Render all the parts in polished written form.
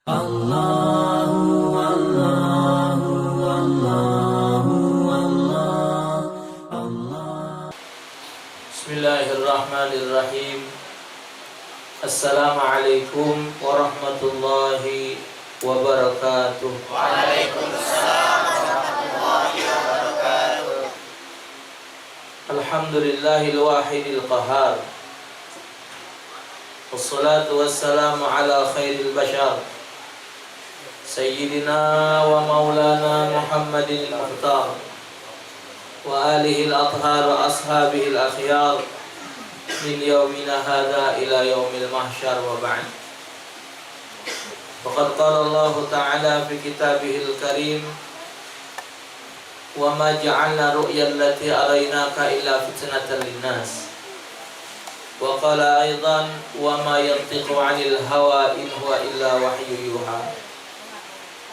Allahu Allahu Allahu Allah. Bismillahirrahmanirrahim. Assalamualaikum warahmatullahi wabarakatuh. Waalaikumsalam warahmatullahi wabarakatuh. Alhamdulillahil wahidil qahar. Wassalatu wassalamu ala khairil bashar Sayyidina wa maulana Muhammadin al-Mukhtar wa alihi al-athhar wa ashabihi al-akhyar min yawmina hadha ila yawmil mahsyar wa ba'd. Faqad qala Allah ta'ala fi kitabihil karim wa ma ja'alna ru'ya allati araynaka illa fitnatan linnas. Wa qala aidan wa ma yantiqu 'anil hawa in huwa illa wahyu yuha.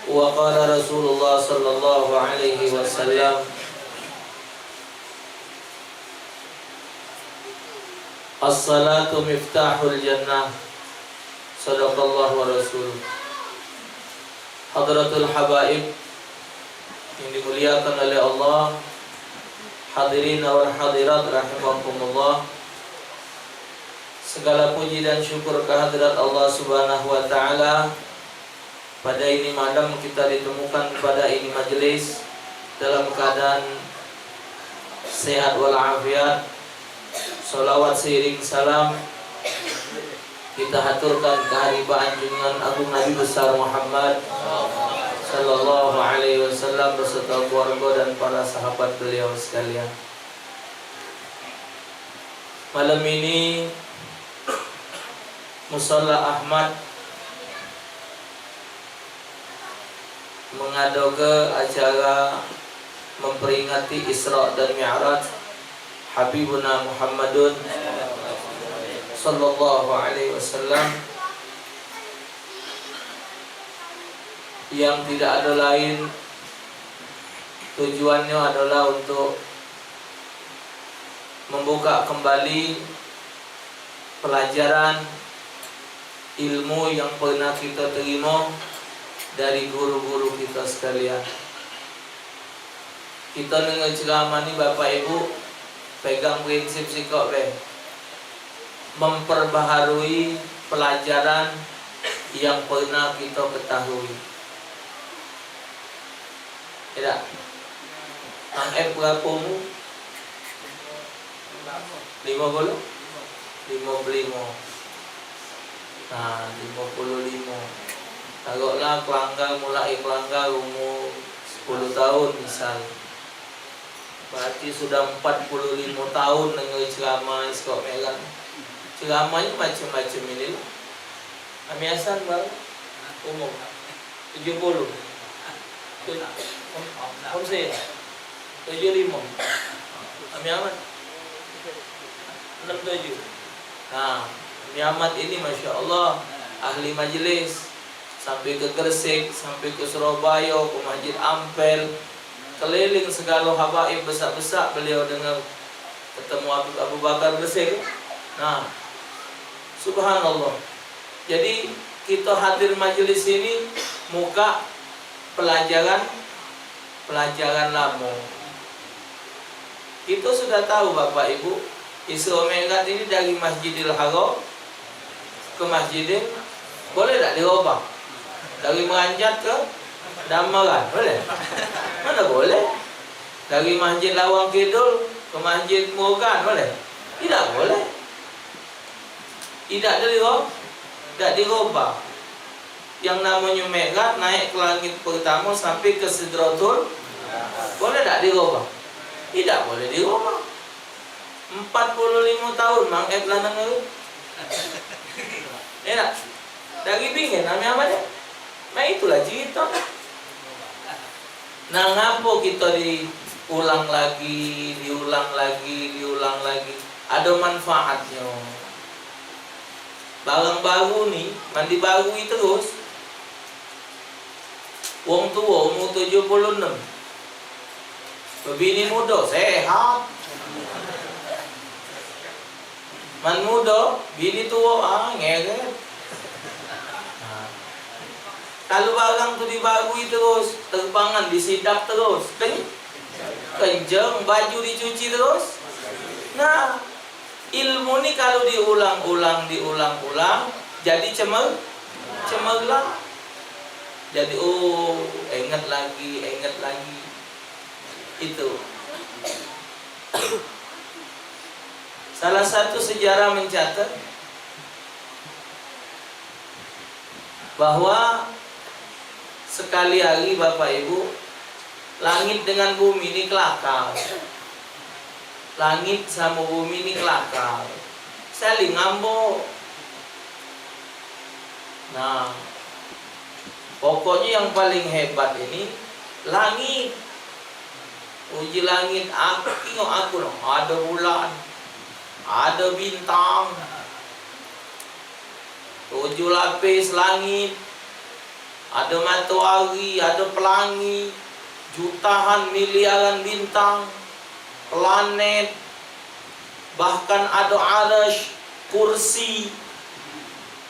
Wa qala Rasulullah sallallahu alaihi wasallam as-salatu miftahul jannah. Sadaqallahu wa rasuluh. Hadratul habaib yang dimuliakan oleh Allah, hadirin wal hadirat rahimakumullah. Segala puji dan syukur kehadirat Allah Subhanahu wa taala. Pada ini malam kita ditemukan pada ini majelis dalam keadaan sehat walafiat. Salawat seiring salam kita haturkan keharibaan junjungan agung Nabi besar Muhammad sallallahu alaihi wasallam beserta keluarga dan para sahabat beliau sekalian. Malam ini Musalla Ahmad mengadu ke acara memperingati Isra dan Mi'raj Habibuna Muhammadun sallallahu alaihi wasallam, yang tidak ada lain tujuannya adalah untuk membuka kembali pelajaran ilmu yang pernah kita terima dari guru-guru kita sekalian. Kita dengan ceramah ni Bapak Ibu pegang prinsip sikap memperbaharui pelajaran yang pernah kita ketahui. Tidak. Ang F berapa mu? 50? 55. Nah, 55. Taruhlah kelanggar, mulai kelanggar umur 10 tahun misal. Berarti sudah 45 tahun dengar ceramah Isra Mi'raj. Ceramahnya macam-macam ini lah. Amiasan baru umur 70. Homsay 75. Ami Ahmad 67. Nah, Ami Ahmad ini Masya Allah ahli majlis. Sampai ke Gresik, sampai ke Surabaya, ke Masjid Ampel, keliling segala habaib besar-besar beliau dengan ketemu Abu Bakar Gresik. Nah, subhanallah. Jadi kita hadir majelis ini muka pelajaran lama. Kita sudah tahu Bapak Ibu, Isra Mi'raj ini dari Masjidil Haram ke Masjidil, boleh tak dirubah? Dari Meranjat ke Damaran, boleh? Mana boleh? Dari Masjid Lawang Kidul ke Masjid Morgan, boleh? Tidak boleh. Tidak dirubah. Yang namanya Mi'raj naik ke langit pertama sampai ke Sidratul, boleh tak dirubah? Tidak boleh dirubah. 45 tahun Mang Ed lanang itu. Ya, dari pingin namanya apa dia? Nah itulah cerita. Nah ngapa kita diulang lagi. Ada manfaatnya. Barang baru nih, mandi baru itu terus. Wong tua umur 76. Bini muda sehat. Man muda, bini tua ngeret. Kalau barang tu dibagui terus, terbangan, disidap terus, kencang, baju dicuci terus. Nah, ilmu ni kalau diulang-ulang, jadi cemerlang. Jadi ingat lagi. Itu. Salah satu sejarah mencatat bahwa sekali hari Bapak Ibu, langit dengan bumi ini kelakar. Langit sama bumi ini kelakar, saling ngambok. Nah, pokoknya yang paling hebat ini langit. Uji langit, aku ada bulan, ada bintang, 7 lapis langit, ada matahari, ada pelangi, jutaan miliaran bintang, planet, bahkan ada arasy, kursi,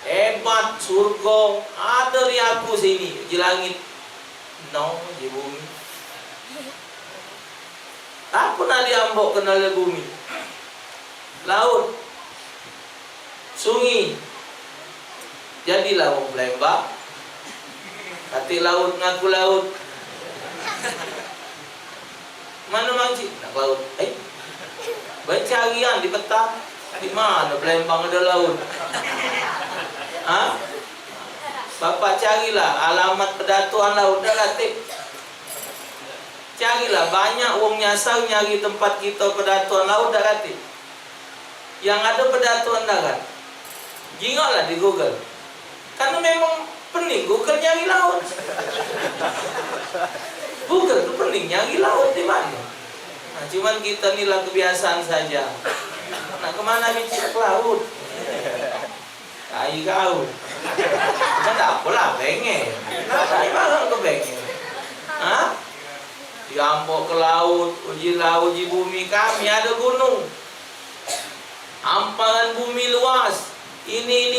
hebat, surga, ada di aku sini, di langit, di bumi. Tak pernah diambok kenal di bumi. Laut, sungai, jadilah orang Palembang. Hati laut ngaku laut. Mana mangcik nak laut? Bencarian di peta. Di mana Palembang ada laut? Bapak carilah alamat pedatuan laut dah latih. Carilah, banyak wong nyasar nyari tempat kita pedatuan laut darat. Yang ada pedatuan darat, jingoklah di Google. Karena memang pening Google nyari laut. Google itu pening nyari laut di mana. Nah, cuman kita nilah kebiasaan saja. Nak kemana bincang laut? Ayo kau. Tak apalah, pengen. Tapi malah ke pengen. Diambok ke laut, uji bumi kami ada gunung. Hamparan bumi luas. Ini.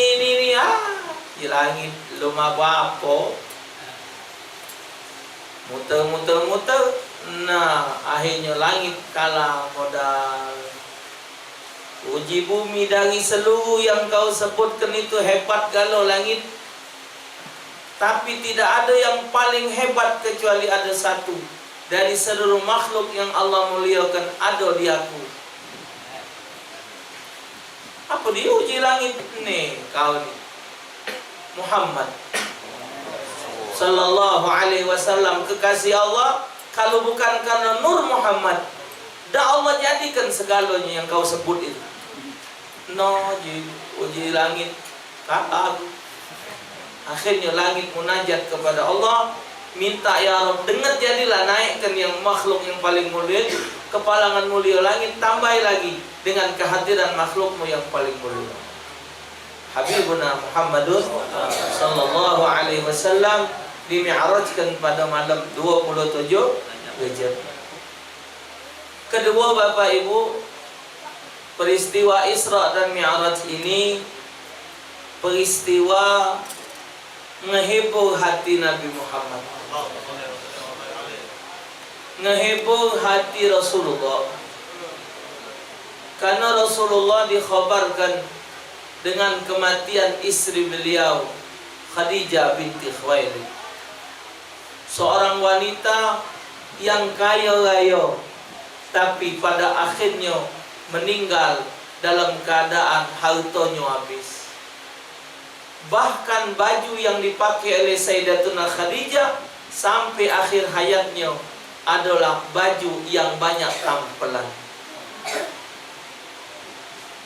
Di langit belum apa-apa. Muter. Nah, akhirnya langit kalah modal. Uji bumi dari seluruh yang kau sebutkan itu hebat galau langit. Tapi tidak ada yang paling hebat kecuali ada satu. Dari seluruh makhluk yang Allah muliakan ada di aku. Apa diuji langit nih kau nih? Muhammad sallallahu alaihi wasallam, kekasih Allah. Kalau bukan karena nur Muhammad, dah Allah jadikan segalanya yang kau sebut itu. Uji langit kalah. Akhirnya langit munajat kepada Allah, minta ya Rabb, dengar jadilah naikkan yang makhluk yang paling mulia, kepalangan mulia langit, tambah lagi dengan kehadiran makhlukmu yang paling mulia. Habibuna Muhammadun sallallahu alaihi wasallam dimi'rajkan pada malam 27 Rajab. Kedua Bapak Ibu, peristiwa Isra dan Mi'raj ini peristiwa menghibur hati Nabi Muhammad, menghibur hati Rasulullah. Karena Rasulullah dikhabarkan dengan kematian istri beliau, Khadijah binti Khuwailid, seorang wanita yang kaya raya, tapi pada akhirnya meninggal dalam keadaan hartanya habis. Bahkan baju yang dipakai oleh Sayyidatuna Khadijah sampai akhir hayatnya adalah baju yang banyak tampelan.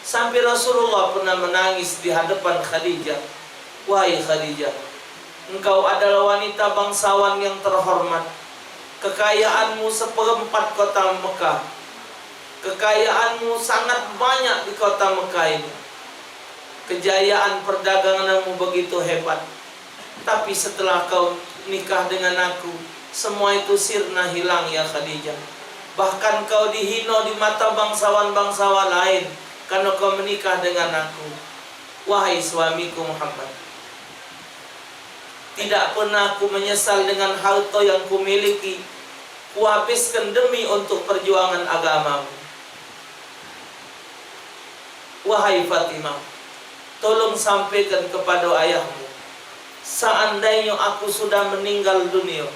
Sampai Rasulullah pernah menangis di hadapan Khadijah. Wahai Khadijah, engkau adalah wanita bangsawan yang terhormat. Kekayaanmu 1/4 kota Mekah. Kekayaanmu sangat banyak di kota Mekah ini. Kejayaan perdaganganmu begitu hebat. Tapi setelah kau nikah dengan aku, semua itu sirna hilang ya Khadijah. Bahkan kau dihina di mata bangsawan-bangsawan lain karena kau menikah dengan aku. Wahai suamiku Muhammad, Tidak pernah aku menyesal dengan harta yang kumiliki. Kuhabiskan demi untuk perjuangan agamamu. Wahai Fatimah, tolong sampaikan kepada ayahmu, seandainya aku sudah meninggal dunia,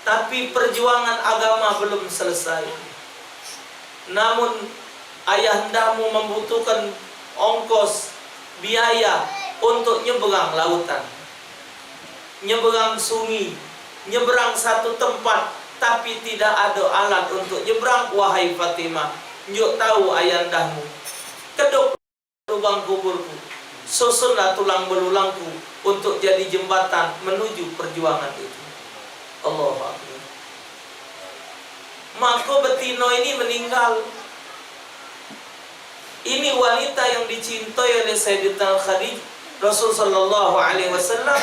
tapi perjuangan agama belum selesai, namun ayahandamu membutuhkan ongkos, biaya untuk nyeberang lautan, nyeberang sungai, nyeberang satu tempat, tapi tidak ada alat untuk nyeberang. Wahai Fatimah, njuk tahu ayandahmu, keduk lubang kuburku, susunlah tulang belulangku untuk jadi jembatan menuju perjuangan itu. Allahu Akbar. Maka betina ini meninggal. Ini wanita yang dicintai oleh Sayyidatina Khadijah, Rasul sallallahu alaihi wasallam,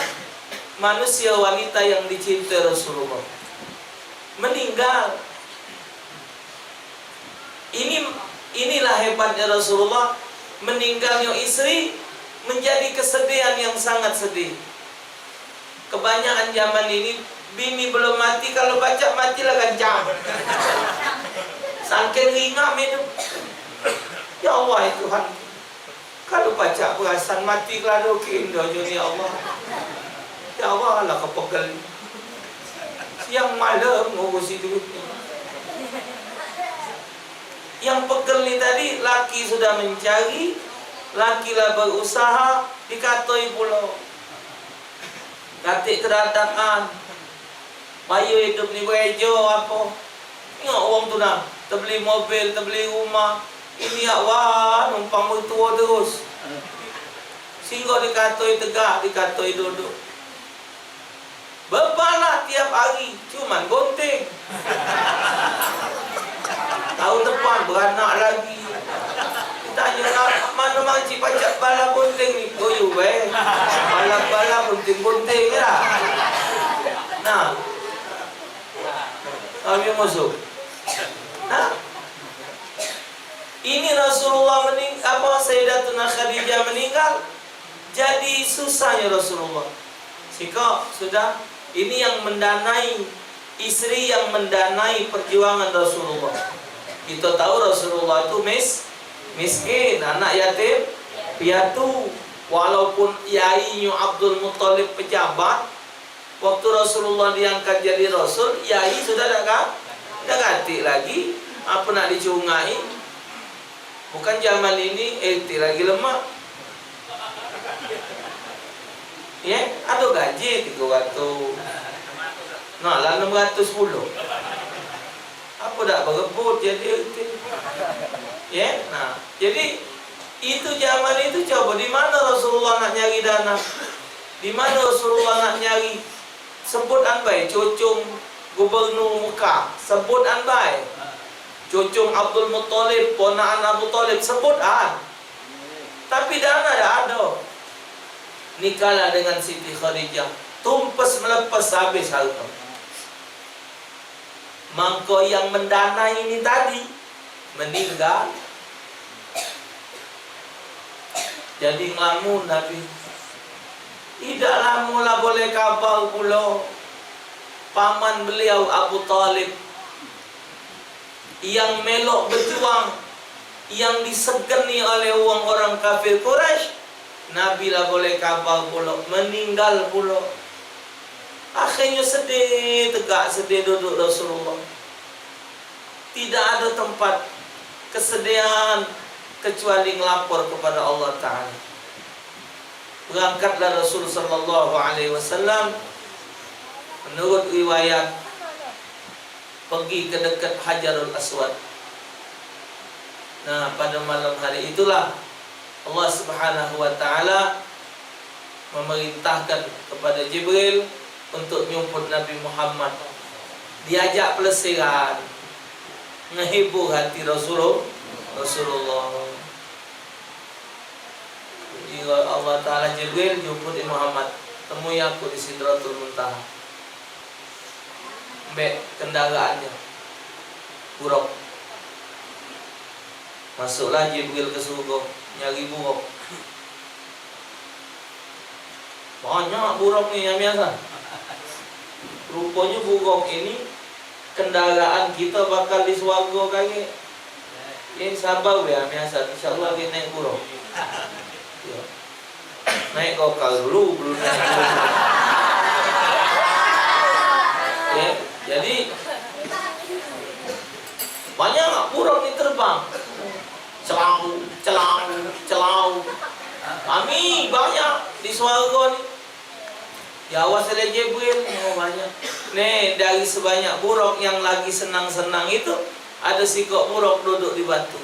manusia wanita yang dicintai Rasulullah, meninggal. Inilah hebatnya Rasulullah, meninggalnya istri menjadi kesedihan yang sangat sedih. Kebanyakan zaman ini bini belum mati, kalau baca matilah kencang. Saking ringam itu. Ya Allah Tuhan, kalau baca perasan mati keladu ke Indonesia, ya Allah. Ya Allah lah kepegel. Siang malam ngurusi duitnya. Yang pegel ni tadi, laki sudah mencari, laki lah berusaha, dikatoi pula. Katik kedatangan, bayu hidup ni berejo apa. Tengok orang tu dah, terbeli mobil, terbeli rumah. Ini awak numpang tua terus. Sehingga dikatoi tegak, dikatoi duduk. Bebanlah tiap hari, cuman gonting. Tahun depan beranak lagi. Tanya mana makcik pacak bala gonting ni? Goyu bala gunting lah. Nah, kami masuk. Nah, ini Rasulullah meninggal, Sayyidatuna Khadijah meninggal, jadi susahnya Rasulullah. Sehingga sudah, ini yang mendanai, istri yang mendanai perjuangan Rasulullah. Kita tahu Rasulullah itu miskin, anak yatim piatu. Walaupun yainya Abdul Muttalib pejabat, waktu Rasulullah diangkat jadi Rasul, yai sudah dah ganti lagi. Apa nak dicungai? Bukan zaman ini, lagi lemah. Ya, ada gaji 300. Nah, lah 610. Apa dak berebut jadi ya. Nah, jadi itu zaman itu, coba di mana Rasulullah nak nyari dana, di mana Rasulullah nak nyari. Sebut anbai cucung gubernur Mekah, sebut anbai cucung Abdul Muttalib, ponakan Abu Talib, sebut tapi dana dah ada. Nikahlah dengan Siti Khadijah, tumpes melepas habis harta. Mangko yang mendanai ini tadi meninggal. Jadi ngelamun Nabi. Tidak lama lah boleh kabar pula paman beliau Abu Talib yang melok berjuang, yang disegani oleh orang kafir Quraisy. Nabi lah boleh kabar pula meninggal pula. Akhirnya sedih, tegak sedih duduk Rasulullah. Tidak ada tempat kesedihan kecuali ngelapor kepada Allah Ta'ala. Berangkatlah Rasul sallallahu alaihi wasallam menurut riwayat pergi ke dekat Hajarul Aswad. Nah, pada malam hari itulah Allah Subhanahu wa Ta'ala memerintahkan kepada Jibril untuk nyumput Nabi Muhammad, diajak pelesiran, ngehibur hati Rasulullah. Jadi Allah Ta'ala Jibril jumputi Muhammad, temui aku di Sidratul Muntaha. Mbak kendaraannya buruk. Masuklah Jibril ke surga nyari buruk. Banyak buruk ni yang biasa. Rupanya buruk ini kendaraan kita bakal di swarga kali. Ini sabar ya biasa. InsyaAllah kita naik buruk. Ya. Naik gokal dulu, belum naik buruk. Ya, jadi banyak buruk ni terbang. Celau. Kami banyak di swarga ni. Diawas oleh Jibril, banyak. Nih, dari sebanyak buruk yang lagi senang-senang itu, ada sikok buruk duduk di batu.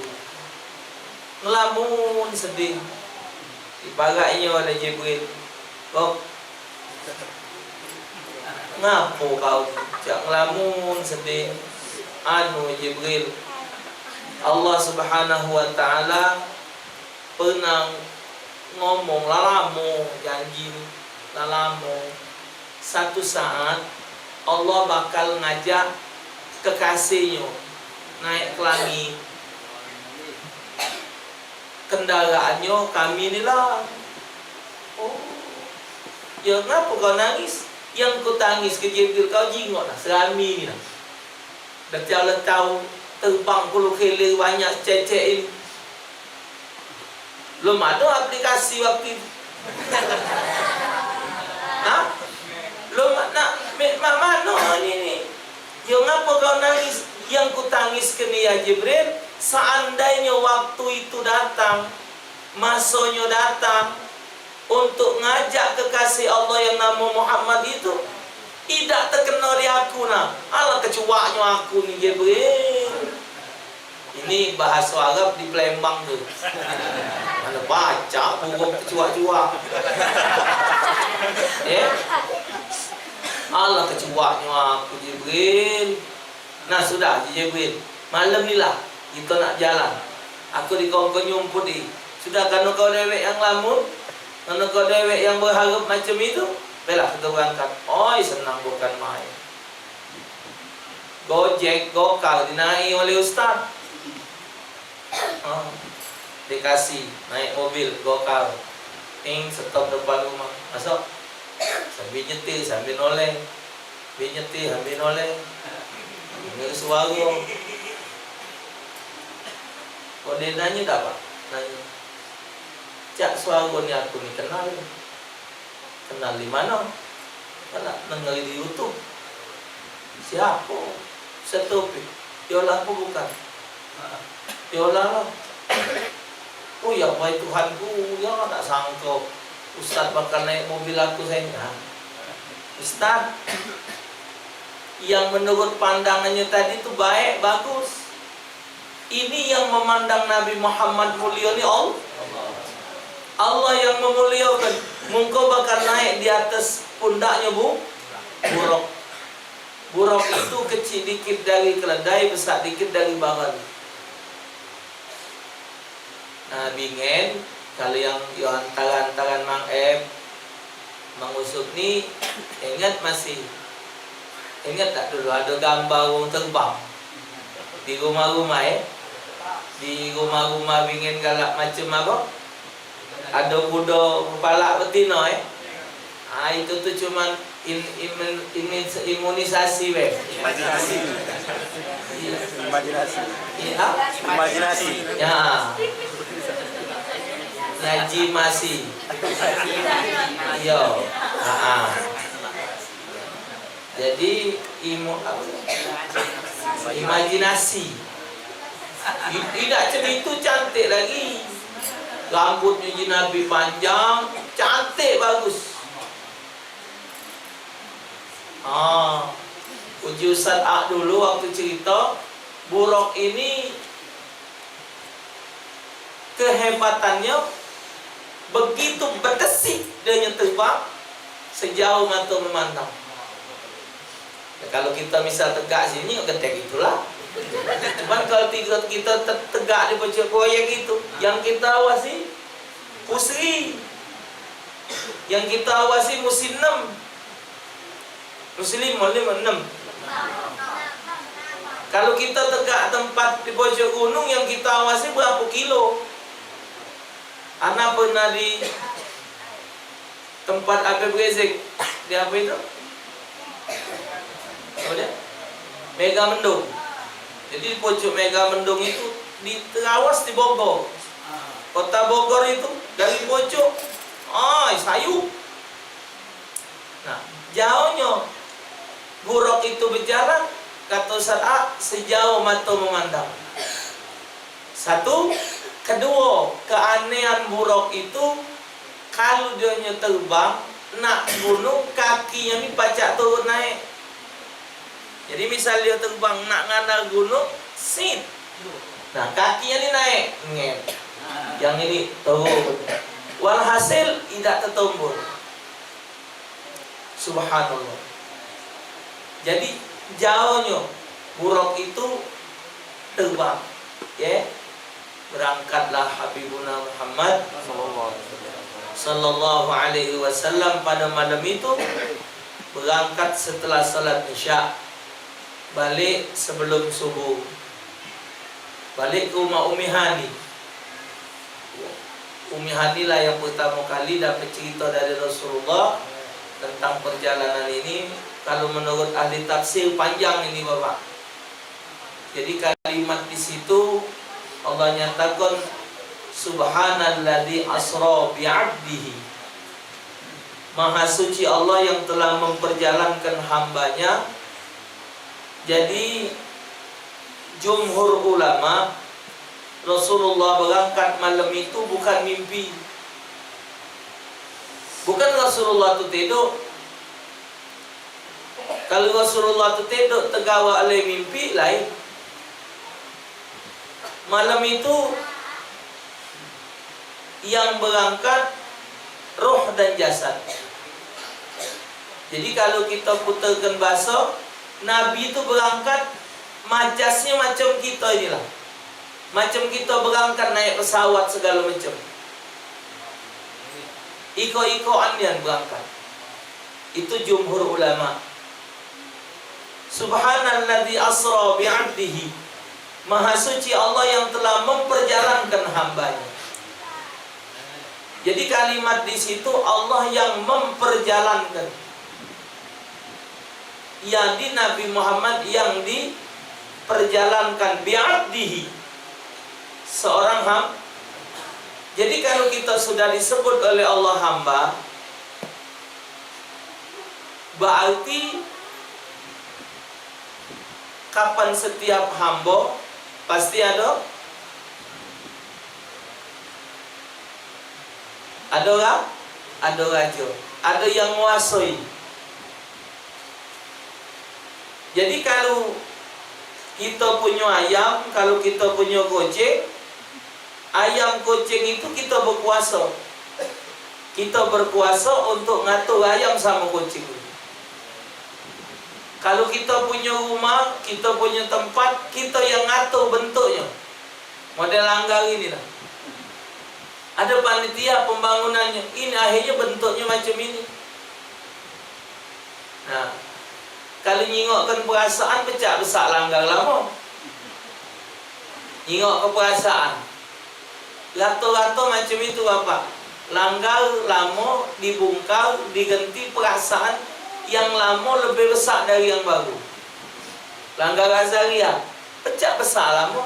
Ngelamun sedih. Dipagaknya oleh Jibril. Kok ngapo kau? Cak ngelamun sedih. Jibril, Allah Subhanahu wa taala pernah ngomong lalamu janji lalamu satu saat Allah bakal ngajak kekasihnya naik ke langit. Kendaraannya kami inilah. Oh, ya ngapa kau nangis? Yang ku tangis ke Jibril kau jingok lah serami ni lah. Dah jalan tahu terbang puluh kili banyak cecek ini. Belum ada aplikasi waktu itu. Ha? Belum nak mana ni? Yang ngapa kau nangis? Yang ku tangis ke ni ya Jibril, seandainya waktu itu datang, masanya datang untuk ngajak kekasih Allah yang nama Muhammad itu, tidak terkena di aku nak. Alah kecuaknya aku ni Jibril. Ini bahasa Arab di Palembang tu. Mana baca buruk kecuak-cuak. Allah kecuaknya aku Jibril. Nah sudah Jibril, malam ni lah kita nak jalan. Aku di kau nyumput ni. Sudah kan kau dewek yang lamun, kan kau dewek yang berharap macam itu. Baiklah kita berangkat. Oi senang bukan main. Gojek, gokal dinaik oleh ustaz. Dikasih naik mobil gokal. Stop depan rumah. Masuk. Sambil nyetir, sambil noleh. Sambil nyetir, sambil noleh. Dengar suara. Kau dia nanya tak pak? Nanya. Cak suara ni aku ni kenal. Kenal di mana? Kalau dengar di YouTube. Siapa? Setopik. Yolah pun bukan. Yolah lah. Oh ya baik Tuhanku, ya tak sangka Ustaz bakal naik mobil aku saya. Ustaz, yang menurut pandangannya tadi itu baik, bagus. Ini yang memandang Nabi Muhammad mulia ni Allah. Allah yang memuliakan. Mungkau bakal naik di atas pundaknya buruk. Buruk itu kecil dikit dari keledai, besar dikit dari bagal. Nah, bingen kalau yang hantaran Mang Mang Usuk ni ingat tak dulu ada gambar orang terbang di rumah-rumah di rumah-rumah bingen galak macam apa? Ada kuda kepala betina itu tu cuman imunisasi Imajinasi. Ya. Ngaji masih. Yo. Jadi imajinasi. Tidak macam itu cantik lagi. Rambutnya Nabi panjang, cantik bagus. Uji Ustaz A dulu waktu cerita buruk ini kehebatannya begitu berdesik dia terbang sejauh mata memandang. Kalau kita misal tegak sini, ketek itulah. Cuman kalau kita tegak di pojok proyek itu, yang kita awasi pusri, yang kita awasi musim 6, muslim 6. Kalau kita tegak tempat di pojok gunung, yang kita awasi berapa kilo? Anak pernah di tempat Habib Rizik. Dia apa itu? Apa dia? Mega Mendung. Jadi pojok Mega Mendung itu di terawas di Bogor. Kota Bogor itu dari pojok sayu. Nah, jauhnya buruk itu berjalan, kata Ustaz A, sejauh mata memandang. Satu. Kedua, keanehan buruk itu kalau dia terbang nak gunung, kakinya ni pacak turun naik. Jadi misal dia terbang nak ngana gunung, sit. Nah, kakinya ni naik, ngep. Yang ini turun. Walhasil tidak tertumbur. Subhanallah. Jadi jauhnya buruk itu terbang, ya. Berangkatlah Habibuna Muhammad sallallahu alaihi wasallam pada malam itu, berangkat setelah salat Isya, balik sebelum subuh, balik ke rumah Umi Hani. Umi Hani lah yang pertama kali dapat cerita dari Rasulullah tentang perjalanan ini. Kalau menurut ahli tafsir panjang ini Bapak. Jadi kalimat di situ Allah nyatakan Subhanalladzi asra bi'abdihi. Maha suci Allah yang telah memperjalankan hambanya. Jadi jumhur ulama, Rasulullah berangkat malam itu bukan mimpi. Bukan Rasulullah itu tidur. Kalau Rasulullah itu tidur tergawa oleh mimpi lain. Malam itu yang berangkat roh dan jasad. Jadi kalau kita putarkan bahasa, Nabi itu berangkat majasnya macam kita inilah. Macam kita berangkat naik pesawat segala macam. Iko-ikoan yang berangkat. Itu jumhur ulama. Subhanalladzi asra bi'abdihi. Maha suci Allah yang telah memperjalankan hambanya. Jadi kalimat di situ Allah yang memperjalankan. Jadi Nabi Muhammad yang diperjalankan bi'abdihi, seorang hamba. Jadi kalau kita sudah disebut oleh Allah hamba, berarti kapan setiap hamba pasti ada raja, ada yang menguasai. Jadi kalau kita punya ayam, kalau kita punya kucing, ayam kucing itu kita berkuasa. Kita berkuasa untuk ngatur ayam sama kucing. Kalau kita punya rumah, kita punya tempat, kita yang ngatur bentuknya. Model langgar ini lah. Ada panitia pembangunannya. Ini akhirnya bentuknya macam ini. Nah, kalau nyingokkan perasaan, pecah besar langgar lama. Nyingok ke perasaan. Lato-lato macam itu Bapak. Langgar lama dibungkal, diganti perasaan yang lama lebih besar dari yang baru. Langgar Azaria pecah besar lama.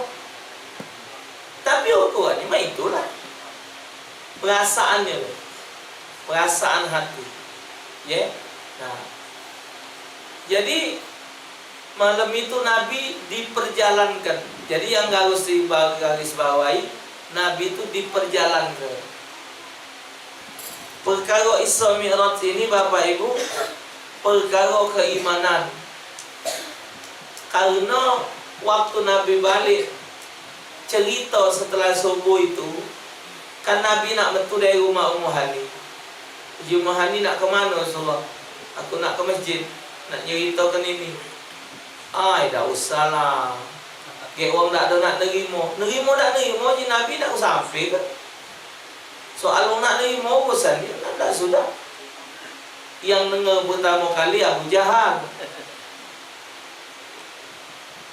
Tapi ukuran ini itulah perasaannya, perasaan hati. Ya. Nah, jadi malam itu Nabi diperjalankan. Jadi yang harus digaris bawahi, Nabi itu diperjalankan. Perkara Isra Mi'raj ini Bapak Ibu, perkara keimanan. Karena waktu Nabi balik cerita setelah subuh itu, kan Nabi nak metu dari rumah Ummu Hani. Ummu Hani nak ke mana Rasulullah? Aku nak ke masjid, nak ceritakan ini. Dah usah lah. Kayak orang tak ada nak nerima. Nerima tak nerima je Nabi nak sampai kan? Soal orang nak nerima urusan dia, dah sudah. Yang dengar pertama kali Abu Jahal.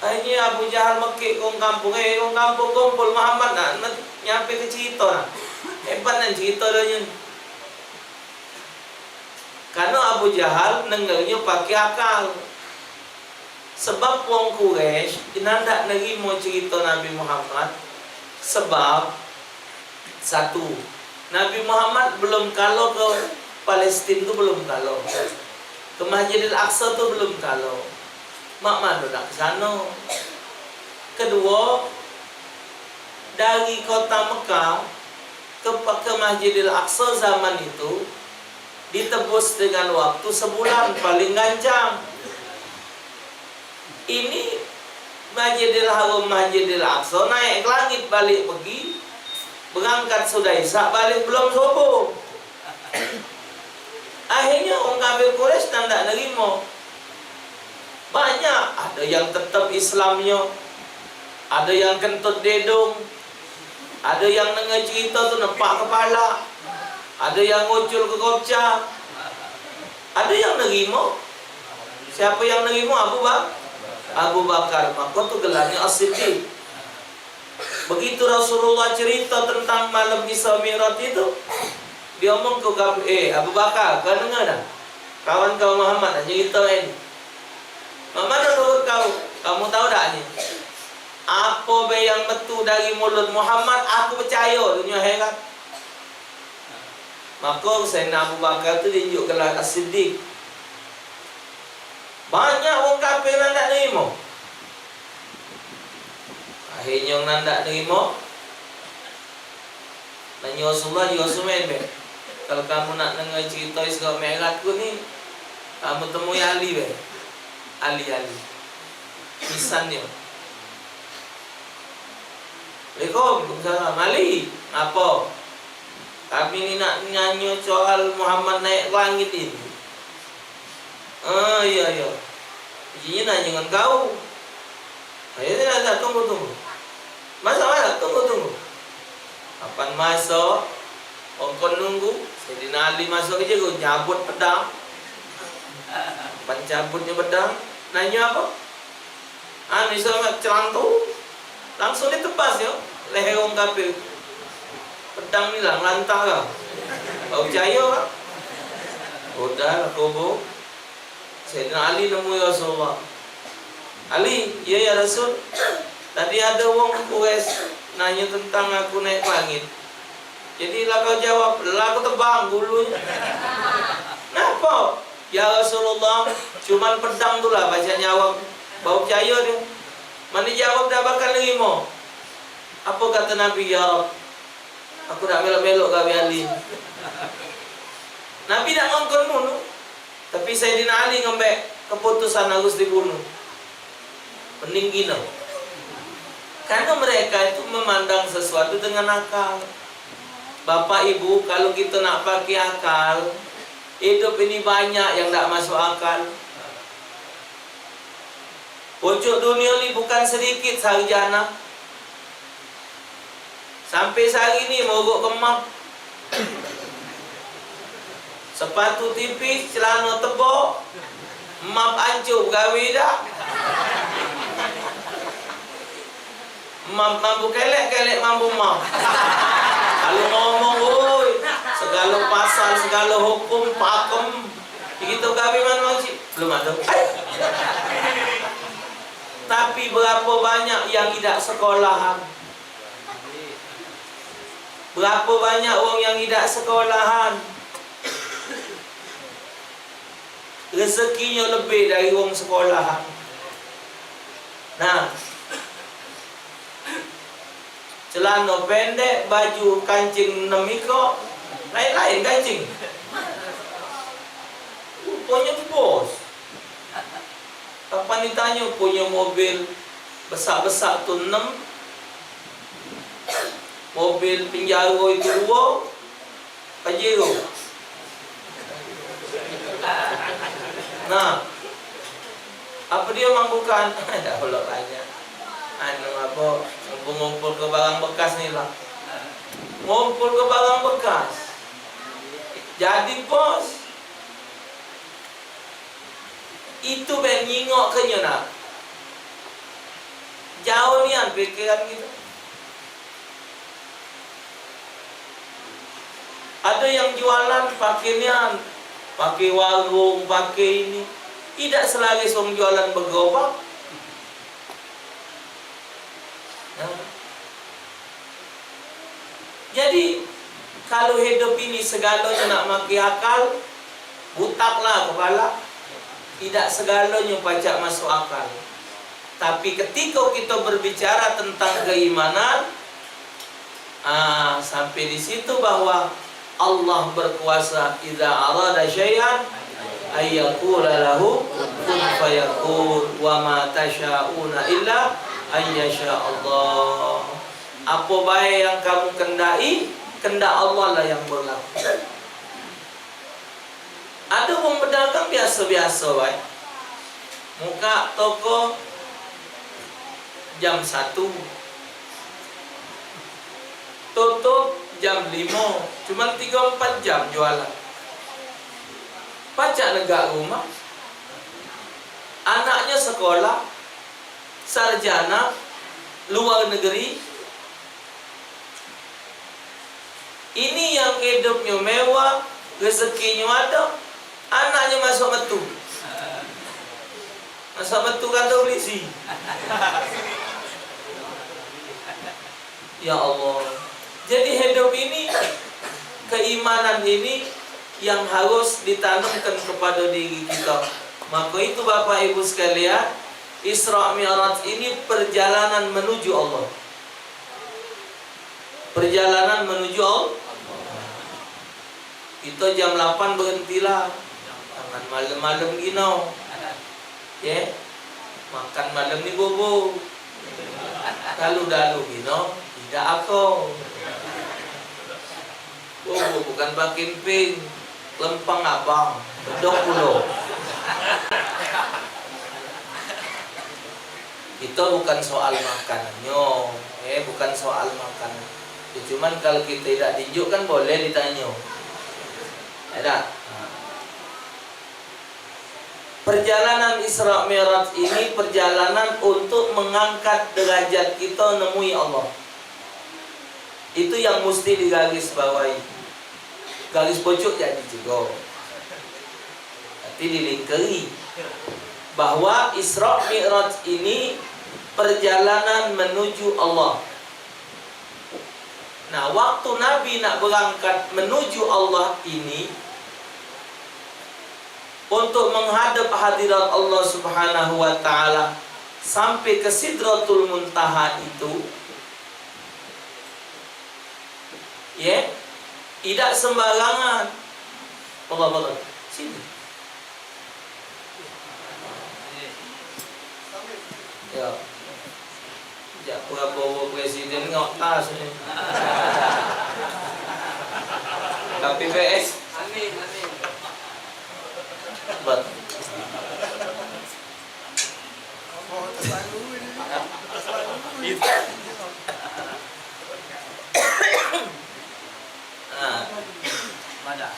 Akhirnya Abu Jahal mekik orang kampung. Orang kampung kumpul Muhammad nak nyampe ke cerita nak. Hebat nak cerita dia ni. Karena Abu Jahal nengelnya pakai akal. Sebab wong Quraisy ndak nerimo cerita Nabi Muhammad. Sebab satu, Nabi Muhammad belum kalau ke Palestina tu belum kalau. Ke Masjidil Aqsa tu belum kalau. Mak mana nak ke sana. Kedua, dari kota Mekah ke Masjidil Aqsa zaman itu ditebus dengan waktu sebulan paling gancang. Ini Masjidil Haram, Masjidil Aqsa naik ke langit balik pergi, berangkat sudah Isya balik belum subuh. Akhirnya orang kafir Quraisy tak nerima. Banyak, ada yang tetap Islamnya, ada yang kentut dedung, ada yang dengar cerita tu nempak kepala, ada yang ngucul ke kopca, ada yang nerima. Siapa yang nerima? Abu Bakar. Maka tu gelarnya As-Siddiq. Begitu Rasulullah cerita tentang malam Isra Mi'raj itu, dia omong ke Abu Bakar, kau dengar dah? Kawan kau Muhammad dah cerita ini. Mana menurut kau? Kamu tahu tak ni? Apa yang betul dari mulut Muhammad, aku percaya. Dunia heran. Maka Sayyidina Abu Bakar tu tunjuk gelar As-Siddiq. Banyak orang kafir yang tak terima. Akhirnya orang tak terima, nanya Rasulullah, ya Rasulullah, kalau kamu nak dengar cerita Isra Mi'raj ku ni, kamu temui Ali be. Ali. Misalnya. Waalaikumsalam. Ali, apa? Kami ni nak nyanyi soal Muhammad naik ke langit ini. Iya. Izinnya nanya dengan kau. Ayo tidak, tunggu. Masa tunggu. Kapan masuk? Orang nunggu. Sayyidina Ali masuk ke je, nyabut pedang. Kapan cabutnya pedang? Nanya apa? Misalnya celantu. Langsung ditebas ya. Leher orang kafir. Pedang ni lah, lantah lah. Kau percaya lah. Udah, kubur. Sayyidina Ali nemui Rasulullah. Ali, ya Rasul. Tadi ada orang Quraisy nanya tentang aku naik langit. Jadi lah kau jawab, lah aku tebang bulunya. Kenapa? Ya Rasulullah, cuman pedang tu lah baca jawab. Bau percaya dia. Mana jawab dah bakal nerima. Apa kata Nabi? Ya Rab, aku tak belok-belok ke Ali. Nabi tak ngongkon mulu. Tapi Sayyidina Ali ngambil keputusan harus dibunuh. Peninggi no. Karena mereka itu memandang sesuatu dengan akal. Bapak Ibu, kalau kita nak pakai akal, hidup ini banyak yang tak masuk akal. Pojok dunia ni bukan sedikit sarjana. Sampai sehari ni mogok kemap. Sepatu tipis, celana tebal, map hancur gawe dah. Mampu kelek mampu map. Kalau ngomong, oi, segala pasal, segala hukum, pakem, begitu gawe mana wajib? Belum ada. Tapi berapa banyak yang tidak sekolahan? Berapa banyak orang yang tidak sekolahan? Rezekinya lebih dari orang sekolahan. Nah, celana pendek, baju kancing 6 ikut, lain-lain kancing. Punya bos. Kapan ditanya punya mobil besar-besar tu 6, mobil penjara itu 2, Pajero. Nah, apa dia mampukan? Dah pula banyak. Ngumpul ke barang bekas ni lah. Ngumpul ke barang bekas. Jadi bos, itu ben nyingok ke nak. Jauh nian pikiran kita. Ada yang jualan pakaian pakai warung, pakai ini. Tidak selagi orang jualan bergerobak. Jadi kalau hidup ini segalanya nak maki akal, butaklah kepala. Tidak segalanya pacak masuk akal. Tapi ketika kita berbicara tentang keimanan, sampai di situ bahwa Allah berkuasa idza arada syai'an ayyaqula lahu kun fayakun wa ma tasyauna illa ayyasha Allah. Apa baik yang kamu kendai, kehendak Allah lah yang berlaku. Ada orang berdagang biasa-biasa baik. Muka toko jam 1, tutup jam 5, cuma 3-4 jam jualan. Pajak negara rumah, anaknya sekolah, sarjana, luar negeri. Ini yang hidupnya mewah, rezekinya ada, anaknya masuk metu. Masuk metu kantor polisi. Ya Allah. Jadi hidup ini, keimanan ini yang harus ditanamkan kepada diri kita. Maka itu Bapak Ibu sekalian, Isra Mi'raj ini perjalanan menuju Allah. Perjalanan menuju Allah. Kita jam 8 berhentilah. Jangan malam-malam gino. Ya. Makan malam ni bobo. Kalau dalu gino, tidak aku. Bobo bukan pakai pin. Lempang abang. Bedok pulau. Itu bukan soal makanannya. Bukan soal makanan. Cuman kalau kita tidak tunjukkan boleh ditanya. Ada. Perjalanan Isra Mi'raj ini perjalanan untuk mengangkat derajat kita nemui Allah. Itu yang mesti digaris bawahi. Garis pojok jadi juga. Nanti dilingkari bahwa Isra Mi'raj ini perjalanan menuju Allah. Nah, waktu Nabi nak berangkat menuju Allah ini untuk menghadap hadirat Allah Subhanahu wa taala sampai ke Sidratul Muntaha itu, ya, tidak sembarangan. Allah. Sini. Ya. Ya, bawa presiden ngok tas ni. KPPS. Amin. Bet. Mana?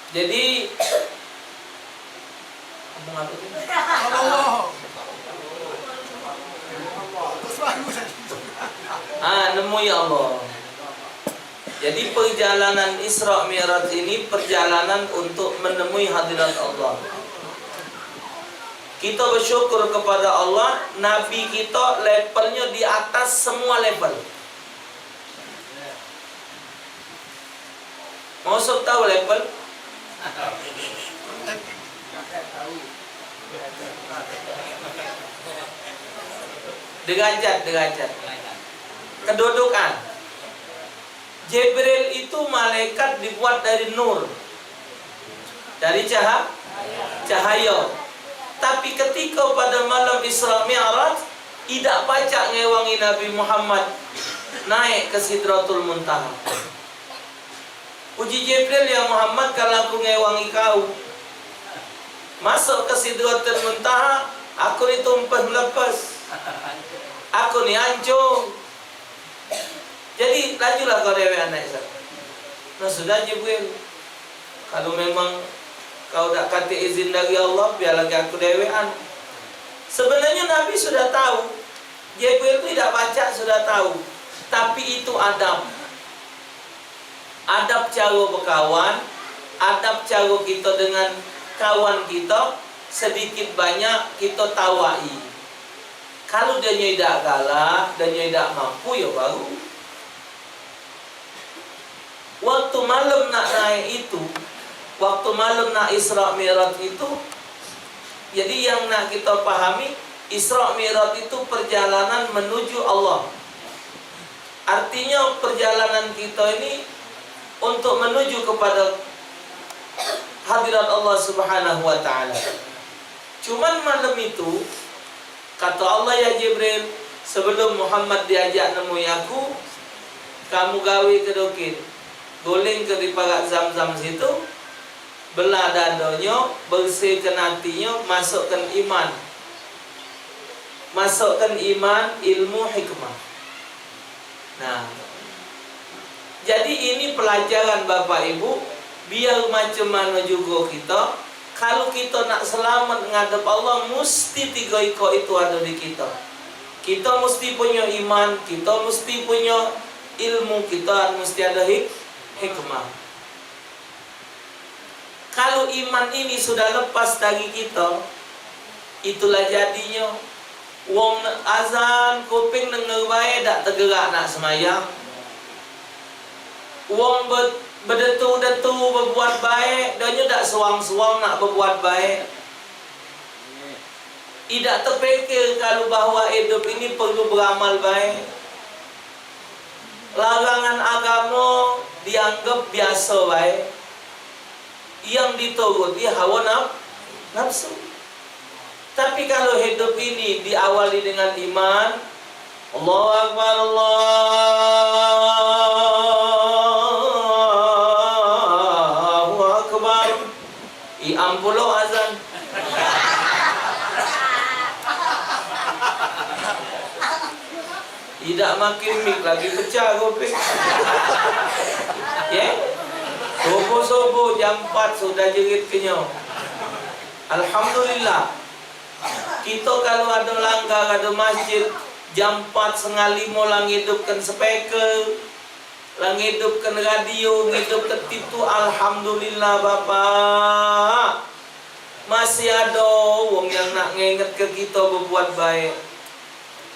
Jadi ngomong apa tu? Nemui Allah. Jadi perjalanan Isra Mi'raj ini perjalanan untuk menemui hadirat Allah. Kita bersyukur kepada Allah, Nabi kita levelnya di atas semua level. Mau tahu level? Derajat. Kedudukan. Jibril itu malaikat dibuat dari nur, dari cahaya. Tapi ketika pada malam Isra Mi'raj, tidak pacak ngewangi Nabi Muhammad naik ke Sidratul Muntaha. Puji Jibril, ya Muhammad, kalau aku ngewangi kau masuk ke Sidratul Muntaha, aku ni tumpah melepas, aku ni hancur. Jadi lajulah kau dewean naik sana. Nah sudah Jibril, kalau memang kau tak kata izin dari Allah, biar lagi aku dewean. Sebenarnya Nabi sudah tahu, Jibril tidak baca sudah tahu. Tapi itu adab cara berkawan, adab cara kita dengan kawan kita sedikit banyak kita tawai. Kalau dia tidak galak dan tidak mampu, ya baru. Waktu malam nak naik itu, waktu malam nak Isra Mi'raj itu, jadi yang nak kita pahami, Isra Mi'raj itu perjalanan menuju Allah. Artinya perjalanan kita ini untuk menuju kepada hadirat Allah Subhanahu wa ta'ala. Cuman malam itu, kata Allah, ya Jibril, sebelum Muhammad diajak nemui aku, kamu gawe ke dokin, goleng ke di parak Zam-Zam situ, belah dadanya, bersihkan hatinya, masukkan iman. Masukkan iman, ilmu, hikmah. Nah, jadi ini pelajaran Bapak Ibu, biar macam mana juga kita, kalau kita nak selamat menghadap Allah, mesti 3 iko itu ada di kita. Kita mesti punya iman, kita mesti punya ilmu, kita mesti ada hikmah. Kalau iman ini sudah lepas dari kita, itulah jadinya wong azan kuping dengar baik tak tergerak nak semayang. Wong berdetu-detu berbuat baik, dia tak suang-suang nak berbuat baik. Tidak terfikir kalau bahawa hidup ini perlu beramal baik. Larangan agama dianggap biasa baik. Yang dituruti hawa nafsu. Tapi kalau hidup ini diawali dengan iman, Allahu Akbar, Allahu Akbar. Ampulo azan. Tidak makin mik lagi pecah kopek. Ya? Sobo-sobo jam 4 sudah jerit kenyang. Alhamdulillah. Kita kalau ada langgar, ada masjid, jam 4:30 lang hidupkan speaker, lang hidupkan radio, hidupkan itu, alhamdulillah Bapak. Masih ada wong yang nak nginget ke kita berbuat baik.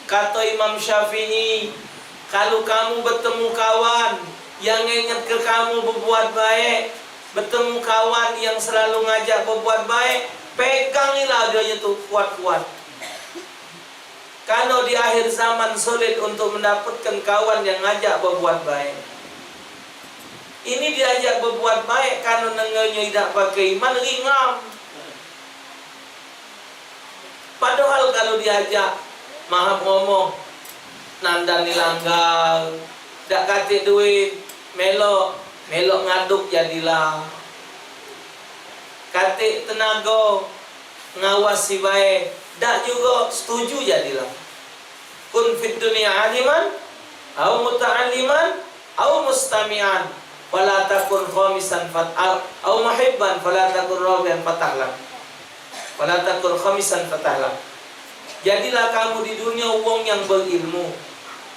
Kata Imam Syafi'i, kalau kamu bertemu kawan yang ingat ke kamu berbuat baik, bertemu kawan yang selalu ngajak berbuat baik, pegangilah dia itu kuat-kuat. Kalau di akhir zaman sulit untuk mendapatkan kawan yang ngajak berbuat baik. Ini diajak berbuat baik karena nengernya tidak pakai iman, ringan. Padahal kalau diajak mahap ngomong, nandani langgar, dak katik duit, melok ngaduk jadilah. Katik tenaga, ngawasi baik, dak juga setuju jadilah. Kun fid dunia aliman, au muta'alliman, au mustami'an, fala takun khamisan fat'al, au muhibban, fala takun rabian fatahlam. Fala takun khamisan fatahlam. Jadilah kamu di dunia wong yang berilmu,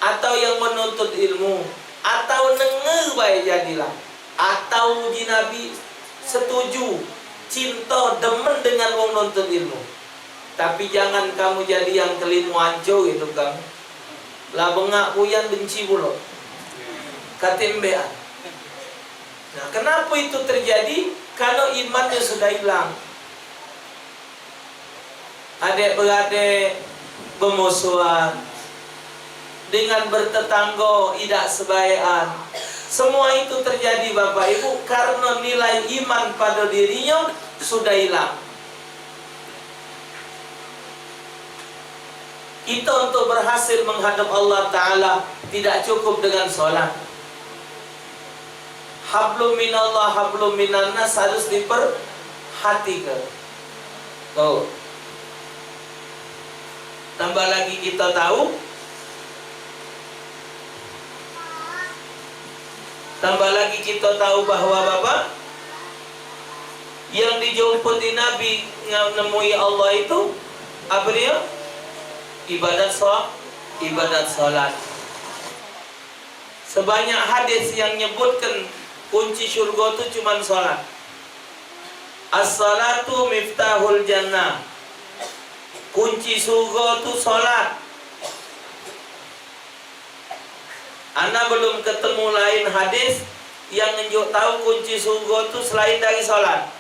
atau yang menuntut ilmu, atau dengar baik jadilah, atau uji Nabi setuju, cinta, demen dengan wong nuntut ilmu. Tapi jangan kamu jadi yang kelimu hancur itu kamu. Lah bengak puyan benci pula. Katembean. Nah, kenapa itu terjadi? Kalau imannya sudah hilang. Adik-beradik bermusuhan, dengan bertetangga tidak sebaikan. Semua itu terjadi Bapak Ibu karena nilai iman pada dirinya sudah hilang. Kita untuk berhasil menghadap Allah Ta'ala tidak cukup dengan sholat. Hablum minallah, hablum minannas harus diperhatikan. Tuh. Tambah lagi kita tahu, bahwa Bapak yang dijumpai Nabi menemui Allah itu apa dia? Ibadat salat. Sebanyak hadis yang nyebutkan kunci surga itu cuma salat. As-salatu miftahul jannah. Kunci surga tu solat. Ana belum ketemu lain hadis yang menunjuk tahu kunci surga tu selain dari solat.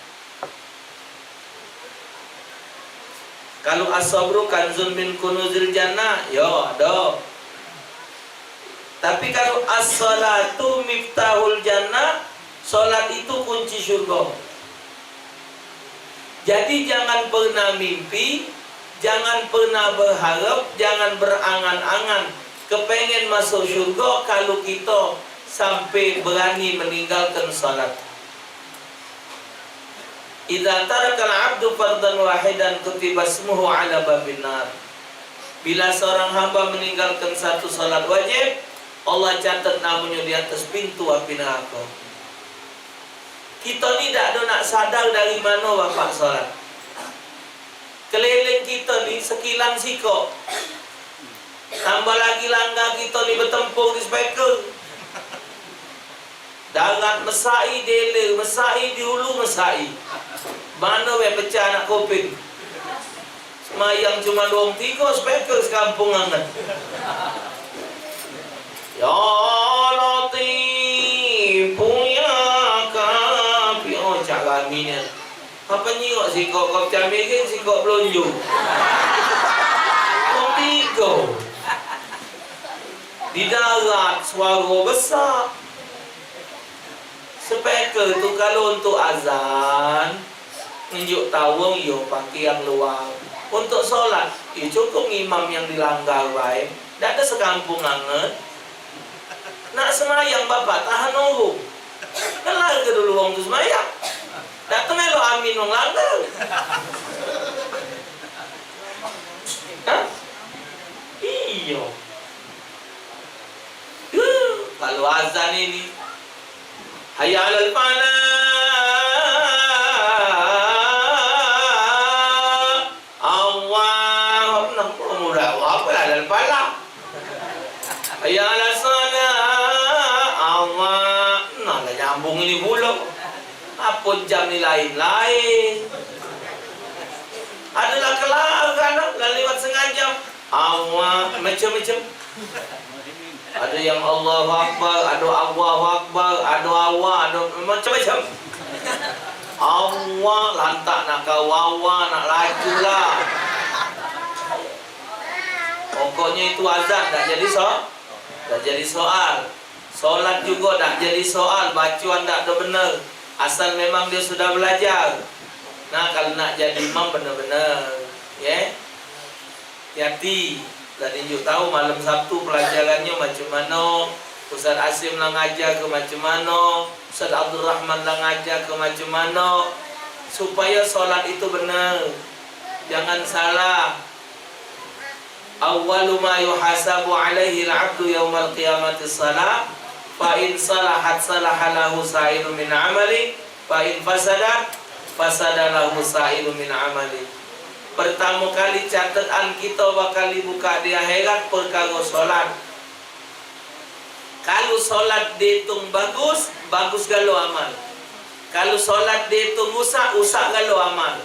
Kalau as-sabru kanzun min kunuzil jannah, ya ada. Tapi kalau as-salatu miftahul jannah, solat itu kunci surga. Jadi jangan pernah mimpi, jangan pernah berharap, jangan berangan-angan kepengen masuk syurga kalau kita sampai berani meninggalkan salat. Idza taraka al-'abdu fardan wahidan kutiba ismuhu 'ala babin nar. Bila seorang hamba meninggalkan satu salat wajib, Allah catat namanya di atas pintu api neraka. Kita ni tak ada nak sadar dari mana bapak salat. Keliling kita ni sekilan sikok. Tambah lagi langgar kita ni bertempur di speaker. Darat mesai deler, mesai di hulu mesai. Mana weh pecah nak koping. Semayang cuma 23 speaker sekampung angan. Ya Latif punya kapi. Oh cak kami ni. Apa nyingok sikok kau camik ke sikok pelunjuk. Kau tiga. Di darat suara besar. Speaker tu kalau untuk azan tunjuk tawang yo pakai yang luar. Untuk solat, cukup imam yang dilanggar baik. Tak ada sekampung anget. Nak semayang bapak tahan nunggu. Kelar ke dulu orang tu semayang. Tak tu melo amin orang langgar. Hah? Iya. Kalau azan ini hayya 'alal falah. Allah mudah apa 'alal falah. Hayya 'alas salah. Allah nah lah nyambung ini pula. Apa jam ni lain-lain. Adalah kelar kan dah lewat setengah jam. Allah macam-macam. Ada yang Allahu Akbar, ada Allahu Akbar, ada Allah, ada macam-macam. Allah lantak nak kawawa, nak laju lah. Pokoknya itu azan tak jadi tak jadi soal. Solat juga tak jadi soal, bacaan tak ada benar. Asal memang dia sudah belajar. Nah kalau nak jadi imam benar-benar, ya. Hati-hati. Dan tunjuk tahu malam Sabtu pelajarannya macam mana, Ustaz Asim lah ngajar ke macam mana, Ustaz Abdul Rahman lah ngajar ke macam mana, supaya solat itu benar. Jangan salah. Awwalu ma yuhasabu alaihi al-'abdu yawmal qiyamati salat, fa in salahat salaha lahu sa'iru min 'amali, fa in fasadat fasada lahu sa'iru min 'amali. Pertama kali catatan kita bakal dibuka di akhirat perkara solat. Kalau solat dihitung bagus, bagus galo amal. Kalau solat dihitung rusak, rusak galo amal.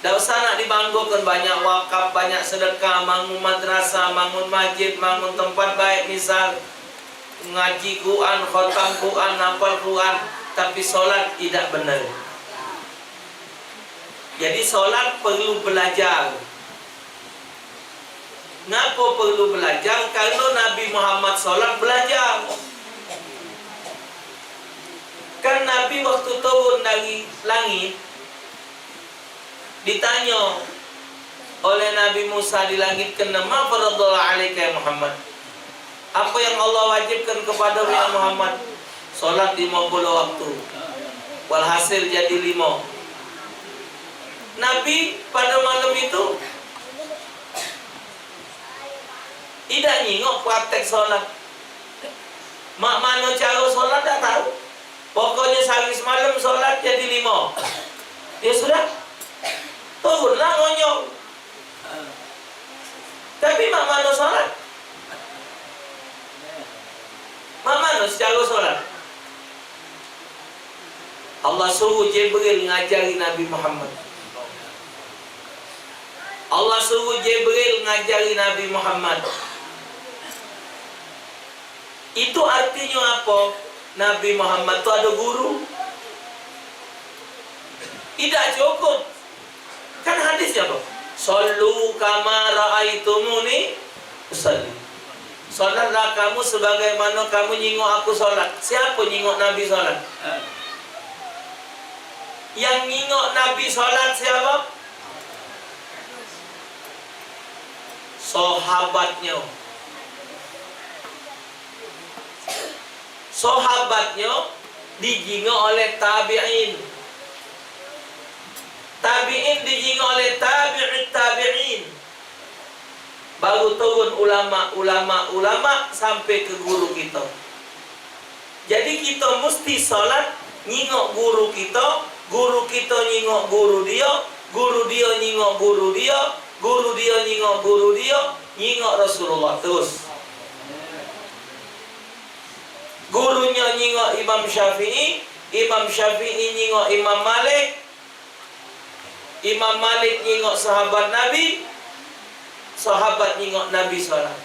Tak usah nak dibanggakan banyak wakaf, banyak sedekah, bangun madrasah, bangun masjid, bangun tempat baik misal ngaji Quran, khatam Quran, hafal Quran, tapi solat tidak benar. Jadi solat perlu belajar. Kenapa perlu belajar? Karena Nabi Muhammad solat belajar. Kan Nabi waktu turun dari langit ditanya oleh Nabi Musa di langit ke-6, "Ma faradallahu alaika ya Muhammad?" Apa yang Allah wajibkan kepada ya Muhammad? Solat 50 waktu. Walhasil jadi 5. Nabi pada malam itu tidak nyingok praktek solat. Mak mana cara solat tak tahu. Pokoknya sehari semalam solat jadi 5. Ya sudah, turunlah ngonyong. Tapi mak mana solat? Mak mana secara solat? Allah suruh Jibril ngajari Nabi Muhammad. Allah suruh Jibril ngajari Nabi Muhammad. Itu artinya apa? Nabi Muhammad tu ada guru? Tidak cukup. Kan hadisnya apa? Sallu kama ra'aitumuni usalli. Salatlah kamu sebagaimana kamu nyingok aku salat. Siapa nyingok Nabi salat? Yang nyingok Nabi salat siapa? Sahabatnya. Sahabatnya dijingok oleh tabi'in. Tabi'in dijingok oleh tabi'in. Baru turun ulama sampai ke guru kita. Jadi kita mesti salat nyingok guru kita nyingok guru dia, guru dia nyingok guru dia, guru dia nyingok guru dia, nyingok Rasulullah terus. Gurunya nyingok Imam Syafi'i, Imam Syafi'i nyingok Imam Malik, Imam Malik nyingok sahabat Nabi, sahabat nyingok Nabi salat.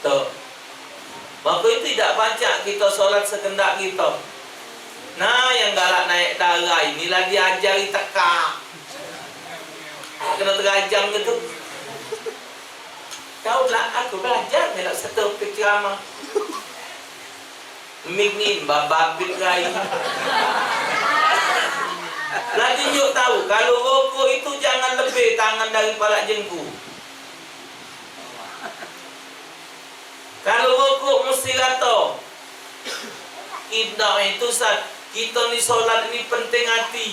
Tuh. Maka itu tidak pacak kita solat sekendak kita. Nah, yang galak naik darah inilah diajari tekak. Kena terajang gitu. Kau lah, aku belajar melak satu ceramah. Mingin bababit rai. Lagi yuk tahu, kalau rokok itu jangan lebih tangan dari palak jengku. Kalau rokok mesti rata. Indah itu saat kita ni solat ni penting hati.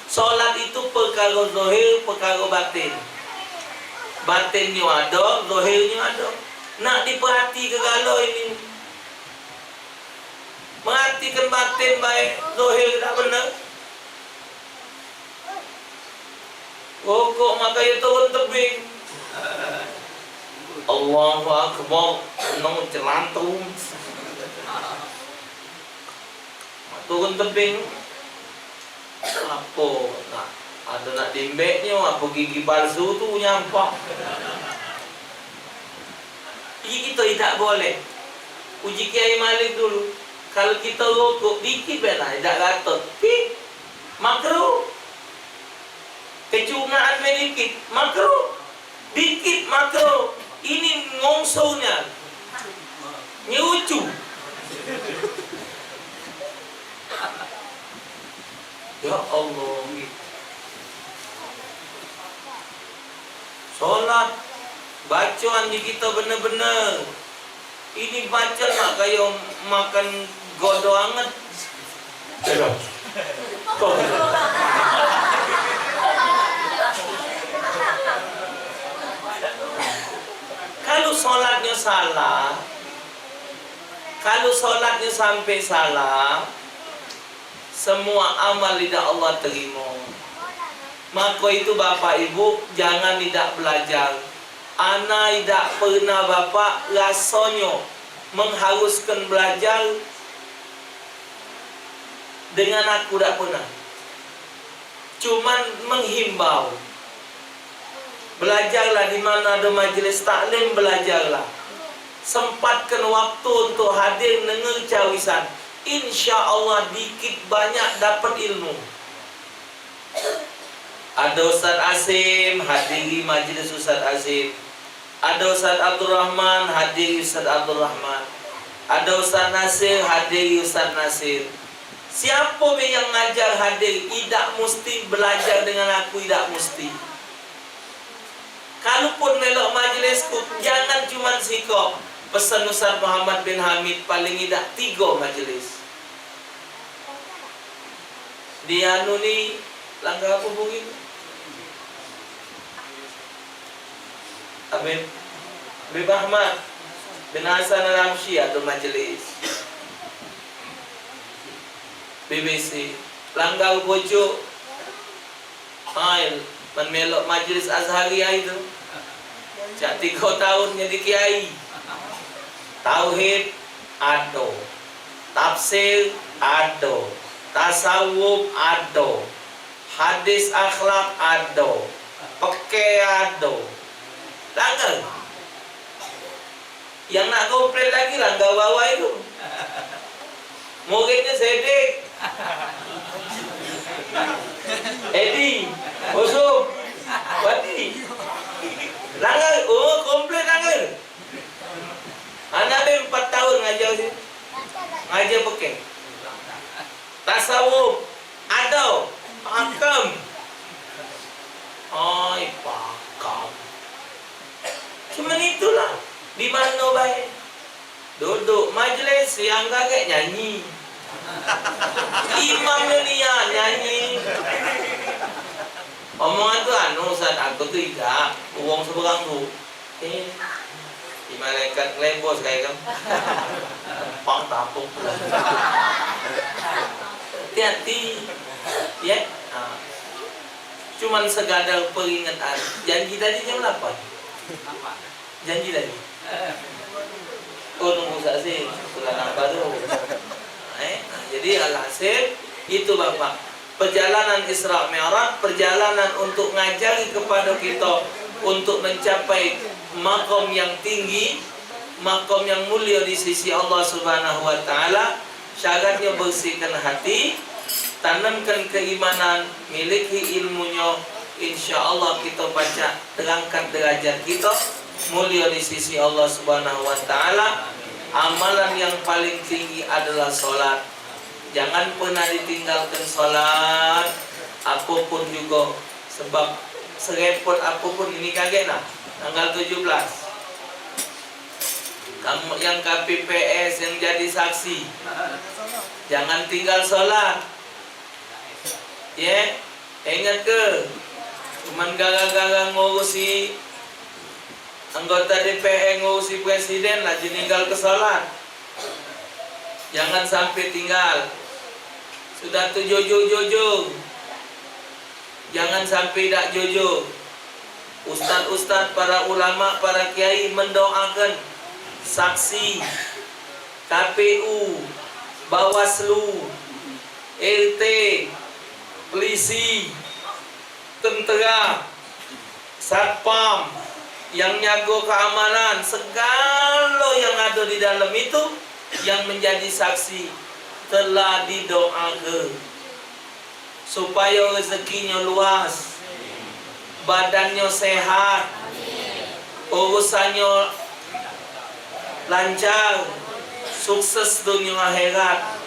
Solat itu perkara zahir, perkara batin. Batinnya ada, zahirnya ada. Nak diperhati ke galau ini. Merhatikan batin baik, zahir tak benar. Rokok makanya turun tebing. Allahu Akbar, nong celantung. Turun tebing. Apa? Nah, ada nak dimbeknya, apa gigi palsu tu nyampak. Ini kita tidak boleh. Uji Kiai Malik dulu. Kalau kita rokok dikit benar, tidak gatot. Makruh. Kecungaan sedikit, makruh. Dikit makruh. Ini ngongsonya. Nyucu. Ya Allah. Solat bacaan di kita benar-benar. Ini baca nak kayak makan godo anget. Kalau solatnya salah, kalau solatnya sampai salah, semua amal tidak Allah terima. Maka itu Bapak Ibu jangan tidak belajar. Ana tidak pernah Bapak rasanya mengharuskan belajar dengan aku tidak pernah. Cuman menghimbau. Belajarlah di mana ada majlis taklim, belajarlah. Sempatkan waktu untuk hadir dengar cawisan. Insya Allah dikit banyak dapat ilmu. Ada Ustaz Asim, hadiri majlis Ustaz Asim. Ada Ustaz Abdul Rahman, hadiri Ustaz Abdul Rahman. Ada Ustaz Nasir, hadiri Ustaz Nasir. Siapa yang ngajar hadir, tidak mesti belajar dengan aku, tidak mesti. Kalaupun melok majlisku, jangan cuma sikap. Pesan Ustaz Muhammad bin Hamid paling tidak 3 majlis. Dia ni langkah apa begini? Amin. Habib Ahmad bin Hasan Al-Amshi atau majlis BBC langgar bocok melok majlis Azharia itu cak 3 tahun jadi kiai tauhid ada, tafsir ada, tasawuf ada, hadis akhlak ada, peke ada. Langgar. Yang nak komplain lagi langgar bawah itu. Muridnya sedek. Edi, Usum, Wati. Langgar, oh komplain langgar. Anak dia 4 tahun ngajar sini. Ngajar peke. Tasawuf ada, pakam. Ai pakam. Cuma itulah. Di mana baik? Duduk majlis yang kaget nyanyi. Imam dunia nyanyi. Omongan tu Ustaz, aku tu tidak uang seberang tu. Di malaikat lembos kayak kan. Pang tapuk. Hati-hati. Ya. Cuman sekadar peringatan. Janji tadi jam 8. Janji tadi. Oh nunggu saksi. Sudah nampak tu. Jadi alhasil itu Bapak. Perjalanan Isra Mi'raj, perjalanan untuk ngajari kepada kita untuk mencapai makom yang tinggi, makom yang mulia di sisi Allah Subhanahu wa taala. Syaratnya bersihkan hati, tanamkan keimanan, miliki ilmunya, insya-Allah kita baca terangkat derajat kita mulia di sisi Allah Subhanahu wa taala. Amalan yang paling tinggi adalah solat. Jangan pernah ditinggalkan solat apapun juga, sebab serepot apapun ini kaget lah. Tanggal 17 kamu yang KPPS yang jadi saksi, jangan tinggal solat. Ya, ingat ke? Cuman gara-gara ngurusi anggota DPR, ngurusi presiden lah tinggal ke solat. Jangan sampai tinggal. Sudah tu jujur. Jangan sampai tak jujur. Ustaz-ustaz, para ulama, para kiai mendoakan saksi, KPU, Bawaslu, RT, polisi, tentera, satpam, yang nyago keamanan, segala yang ada di dalam itu yang menjadi saksi telah didoakan supaya rezekinya luas, badannya sehat, urusannya lancar, sukses dunia akhirat,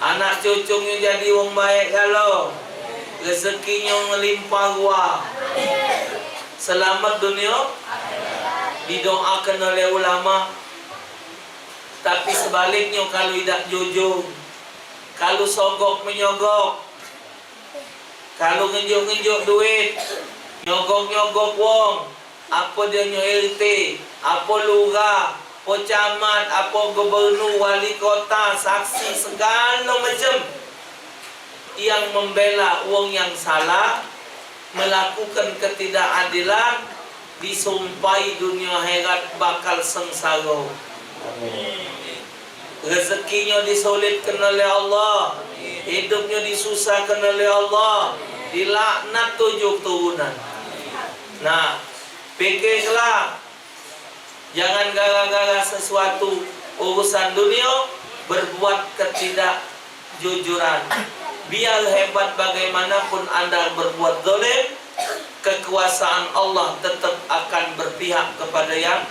anak cucunya jadi orang baik, kalau rezekinya melimpah ruah, selamat dunia, didoakan oleh ulama. Tapi sebaliknya kalau tidak jujur, kalau sogok menyogok, kalau ngenjuk-ngenjuk duit, nyogok-nyogok wong, apa dia RT, apa lurah, apa camat, apa gubernur, wali kota, saksi, segala macam yang membela wong yang salah, melakukan ketidakadilan, disumpai dunia akhirat bakal sengsara. Rezekinya disolidkan oleh Allah, hidupnya disusahkan oleh Allah, dilaknat 7 turunan. Nah, pikirlah, jangan gara-gara sesuatu urusan dunia berbuat ketidakjujuran. Biar hebat bagaimanapun Anda berbuat zalim, kekuasaan Allah tetap akan berpihak kepada yang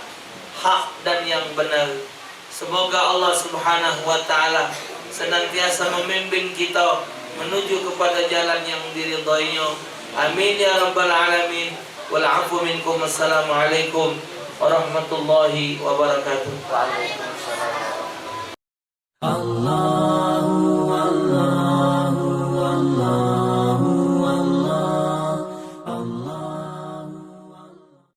hak dan yang benar. Semoga Allah Subhanahu wa taala senantiasa membimbing kita menuju kepada jalan yang diridainya. Amin ya rabbal alamin. Wal 'afwu minkum. Assalamualaikum warahmatullahi wabarakatuh.